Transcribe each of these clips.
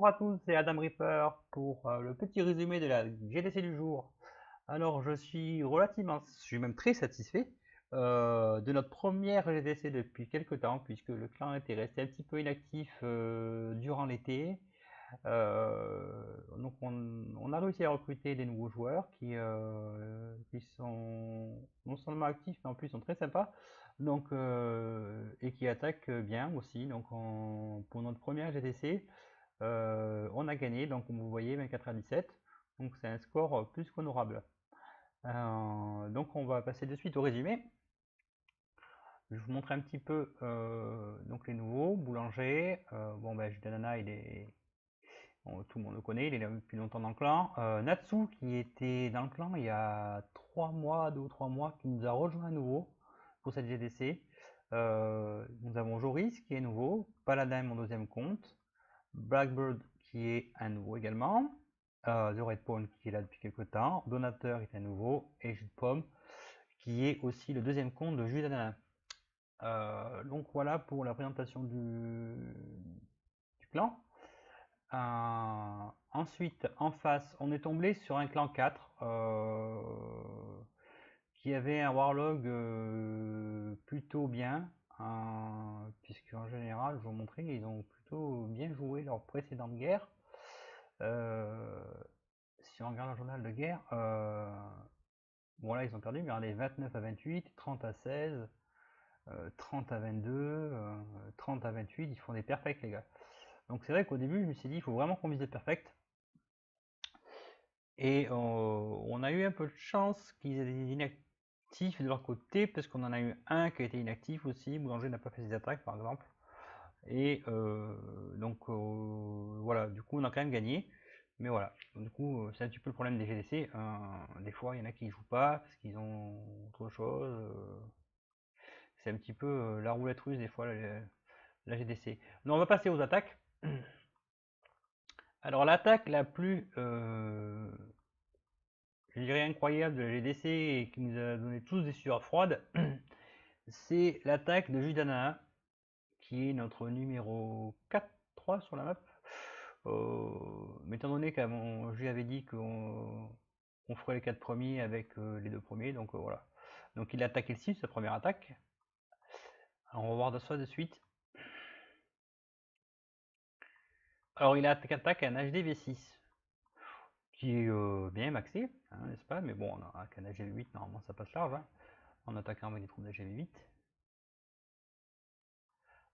Bonjour à tous, c'est Adam Ripper pour le petit résumé de la GDC du jour. Alors, je suis même très satisfait de notre première GDC depuis quelques temps, puisque le clan était resté un petit peu inactif durant l'été. Donc, on a réussi à recruter des nouveaux joueurs qui sont non seulement actifs, mais en plus sont très sympas. Donc, et qui attaquent bien aussi. Donc, pour notre première GDC, on a gagné, donc comme vous voyez, 24 à 17. Donc c'est un score plus qu'honorable. Donc on va passer de suite au résumé. Je vous montre un petit peu donc les nouveaux. Boulanger, bon ben Judanana, tout le monde le connaît, il est là depuis longtemps dans le clan. Natsu qui était dans le clan il y a 3 mois, 2 ou 3 mois, qui nous a rejoint à nouveau pour cette GDC. Nous avons Joris qui est nouveau, Paladin mon deuxième compte, Blackbird qui est un nouveau également, The Red Pawn qui est là depuis quelques temps, Donateur est un nouveau, et Jus de Pomme qui est aussi le deuxième compte de Judanana. Donc voilà pour la présentation du clan. Ensuite, en face, on est tombé sur un clan 4 qui avait un Warlog plutôt bien, puisque en général, je vous montrer, ils ont plutôt bien joué leur précédente guerre. Si on regarde le journal de guerre, bon là ils ont perdu, mais regardez, 29 à 28, 30 à 16, 30 à 22, 30 à 28, ils font des perfects les gars. Donc c'est vrai qu'au début je me suis dit il faut vraiment qu'on vise des perfects. Et on a eu un peu de chance qu'ils aient des inactifs de leur côté, parce qu'on en a eu un qui a été inactif aussi, Boulanger n'a pas fait ses attaques par exemple. Et donc voilà, du coup on a quand même gagné. Mais voilà, du coup c'est un petit peu le problème des GDC. Des fois il y en a qui ne jouent pas parce qu'ils ont autre chose. C'est un petit peu la roulette russe des fois la GDC. Non, on va passer aux attaques. Alors l'attaque la plus, je dirais incroyable de la GDC et qui nous a donné tous des sueurs froides, c'est l'attaque de Judana, qui est notre numéro 4-3 sur la map. Mais étant donné qu'avant je lui avais dit qu'on ferait les 4 premiers avec les 2 premiers, donc voilà. Donc il a attaqué le 6, sa première attaque. Alors on va voir ça de suite. Alors il a attaqué un HDV6, qui est bien maxé, hein, n'est-ce pas? Mais bon, avec un HDV8, normalement ça passe large, hein, en attaquant avec des troupes d'HDV8.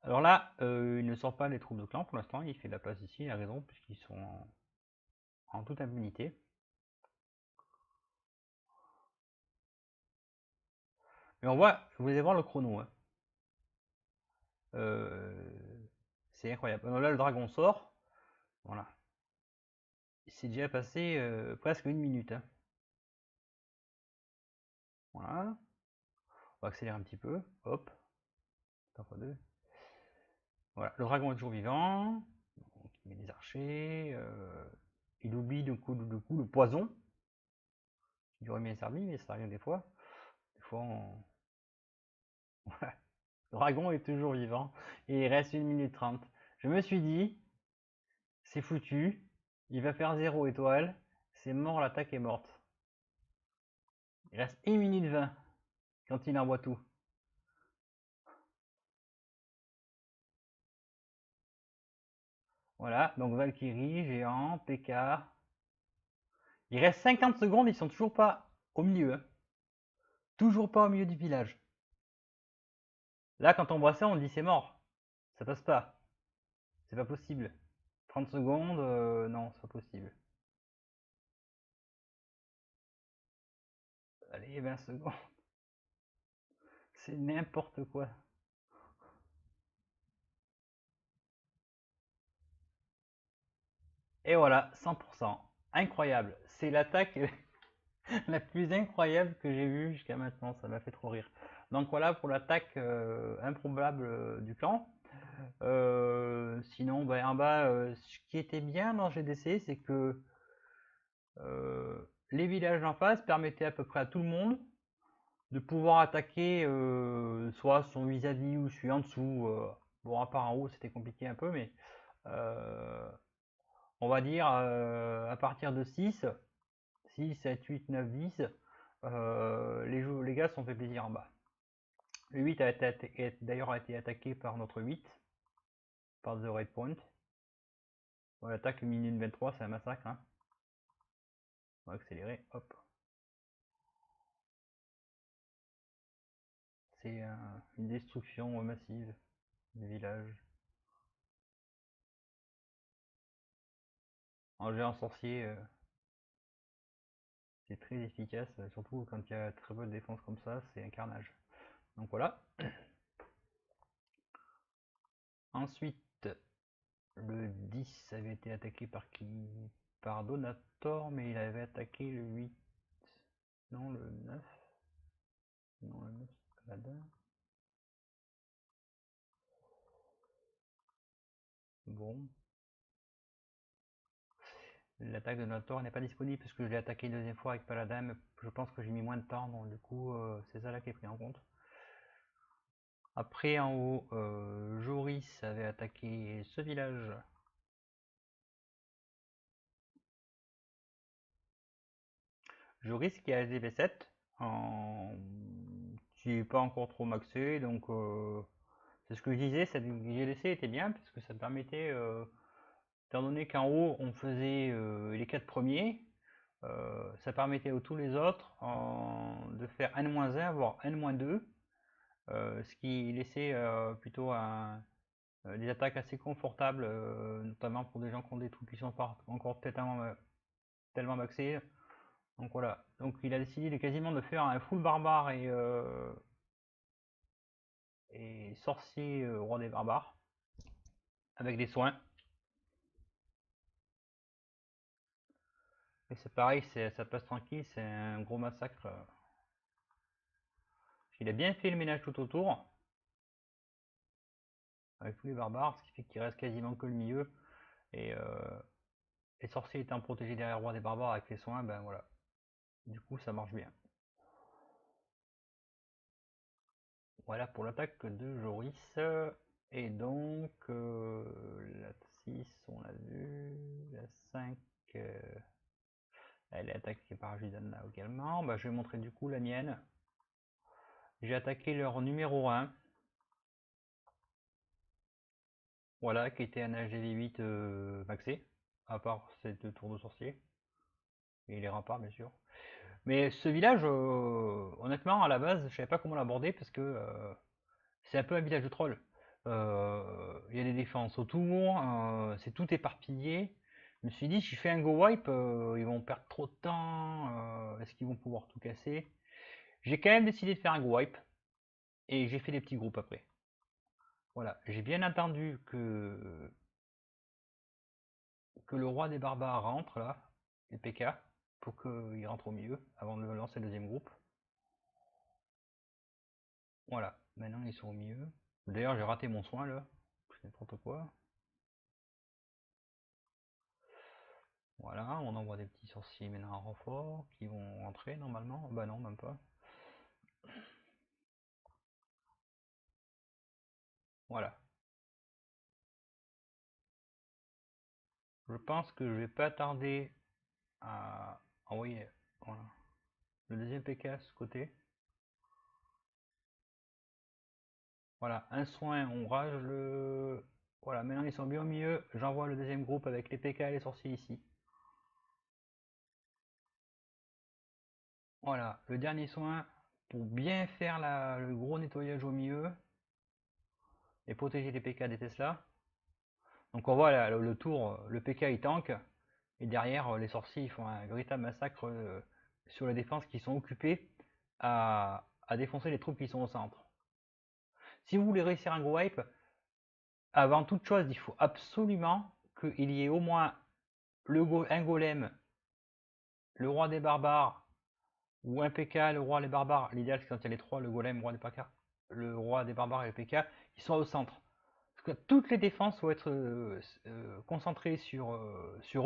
Alors là, il ne sort pas les troupes de clan pour l'instant, il fait de la place ici, il a raison, puisqu'ils sont en toute impunité. Mais on voit, vous allez voir le chrono. Hein. C'est incroyable. Alors là, le dragon sort. Voilà. Il s'est déjà passé presque 1 minute. Hein. Voilà. On va accélérer un petit peu. Hop. Deux. Voilà. Le dragon est toujours vivant. Donc, il met des archers. Il oublie du coup le poison. Il aurait bien servi, mais ça arrive des fois. Des fois, Voilà. Le dragon est toujours vivant. Et il reste 1 minute 30. Je me suis dit, c'est foutu. Il va faire 0 étoile. C'est mort, l'attaque est morte. Il reste 1 minute 20 quand il envoie tout. Voilà, donc Valkyrie, Géant, PK. Il reste 50 secondes, ils sont toujours pas au milieu. Hein. Toujours pas au milieu du village. Là, quand on voit ça, on dit c'est mort. Ça passe pas. C'est pas possible. 30 secondes, non, c'est pas possible. Allez, 20 secondes. C'est n'importe quoi. Et voilà, 100%. Incroyable. C'est l'attaque la plus incroyable que j'ai vue jusqu'à maintenant. Ça m'a fait trop rire. Donc voilà pour l'attaque improbable du clan. Sinon, ben, en bas, ce qui était bien dans GDC, c'est que les villages en face permettaient à peu près à tout le monde de pouvoir attaquer soit son vis-à-vis ou celui en dessous. Bon, à part en haut, c'était compliqué un peu, mais on va dire à partir de 6, 7, 8, 9, 10, les gars se sont fait plaisir en bas. Le 8 a d'ailleurs été attaqué par notre 8, par The Red Point. On attaque le mini 23, c'est un massacre. Hein. On va accélérer, hop. C'est une destruction massive du village. En géant sorcier, c'est très efficace, surtout quand il y a très peu de défense comme ça, c'est un carnage. Donc voilà. Ensuite, le 10 avait été attaqué par qui? Par Donator, mais il avait attaqué le 8. Non, le 9. Non, le 9, c'est Paladin. Bon. L'attaque de Donator n'est pas disponible parce que je l'ai attaqué une deuxième fois avec Paladin, mais je pense que j'ai mis moins de temps, donc du coup, c'est ça là qui est pris en compte. Après, en haut, Joris avait attaqué ce village. Joris qui a SDV7, qui n'est pas encore trop maxé, donc c'est ce que je disais, cette GDC était bien parce que ça permettait, étant donné qu'en haut on faisait les 4 premiers, ça permettait aux tous les autres de faire N-1 voire N-2, ce qui laissait plutôt des attaques assez confortables, notamment pour des gens qui ont des troupes qui sont pas encore tellement maxés. Donc voilà, donc il a décidé de quasiment de faire un full barbare et sorcier roi des barbares avec des soins. Et c'est pareil, ça passe tranquille, c'est un gros massacre. Il a bien fait le ménage tout autour avec tous les barbares, ce qui fait qu'il reste quasiment que le milieu. Et les sorciers étant protégés derrière le roi des barbares avec les soins, ben voilà. Du coup, ça marche bien. Voilà pour l'attaque de Joris. Et donc, la 6, on l'a vu. La 5, elle est attaquée par Judana également. Bah, je vais montrer du coup la mienne. J'ai attaqué leur numéro 1. Voilà, qui était un HDV8 maxé. À part ces 2 tours de sorcier. Et les remparts, bien sûr. Mais ce village, honnêtement, à la base, je savais pas comment l'aborder parce que c'est un peu un village de troll. Il y a des défenses autour, c'est tout éparpillé. Je me suis dit, si je fais un go wipe, ils vont perdre trop de temps. Est-ce qu'ils vont pouvoir tout casser? J'ai quand même décidé de faire un go wipe et j'ai fait des petits groupes après. Voilà, j'ai bien attendu que le roi des barbares rentre là, les PK, pour qu'il rentre au milieu avant de lancer le deuxième groupe. Voilà, maintenant ils sont au milieu. D'ailleurs, j'ai raté mon soin là, c'est n'importe quoi. Voilà, on envoie des petits sorciers maintenant en renfort qui vont rentrer normalement. Bah non, même pas. Voilà. Je pense que je vais pas tarder à envoyer voilà, le deuxième PK à ce côté. Voilà, un soin, on rage le... Voilà, maintenant ils sont bien au milieu. J'envoie le deuxième groupe avec les PK et les sorciers ici. Voilà, le dernier soin pour bien faire le gros nettoyage au milieu et protéger les PK des Tesla. Donc on voit là, le tour, le PK il tank, et derrière les sorciers ils font un véritable massacre sur les défenses qui sont occupées à défoncer les troupes qui sont au centre. Si vous voulez réussir un gros wipe, avant toute chose il faut absolument qu'il y ait au moins un golem, le roi des barbares, ou un PK, le roi des barbares. L'idéal c'est quand il y a les trois, le golem, le roi des barbares et le PK, qui sont au centre. Parce que toutes les défenses vont être concentrées sur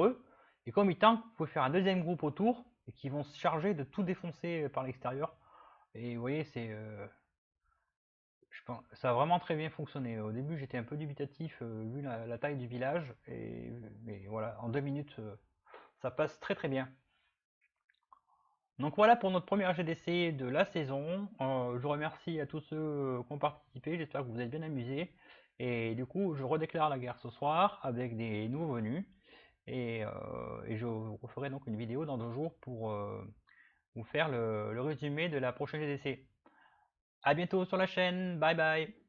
eux. Et comme ils tankent, vous pouvez faire un deuxième groupe autour et qui vont se charger de tout défoncer par l'extérieur. Et vous voyez, Ça a vraiment très bien fonctionné. Au début, j'étais un peu dubitatif vu la taille du village, mais voilà, en 2 minutes, ça passe très très bien. Donc voilà pour notre première GDC de la saison. Je vous remercie à tous ceux qui ont participé. J'espère que vous êtes bien amusés. Et du coup, je redéclare la guerre ce soir avec des nouveaux venus. Et je vous referai donc une vidéo dans 2 jours pour vous faire le résumé de la prochaine GDC. A bientôt sur la chaîne. Bye bye.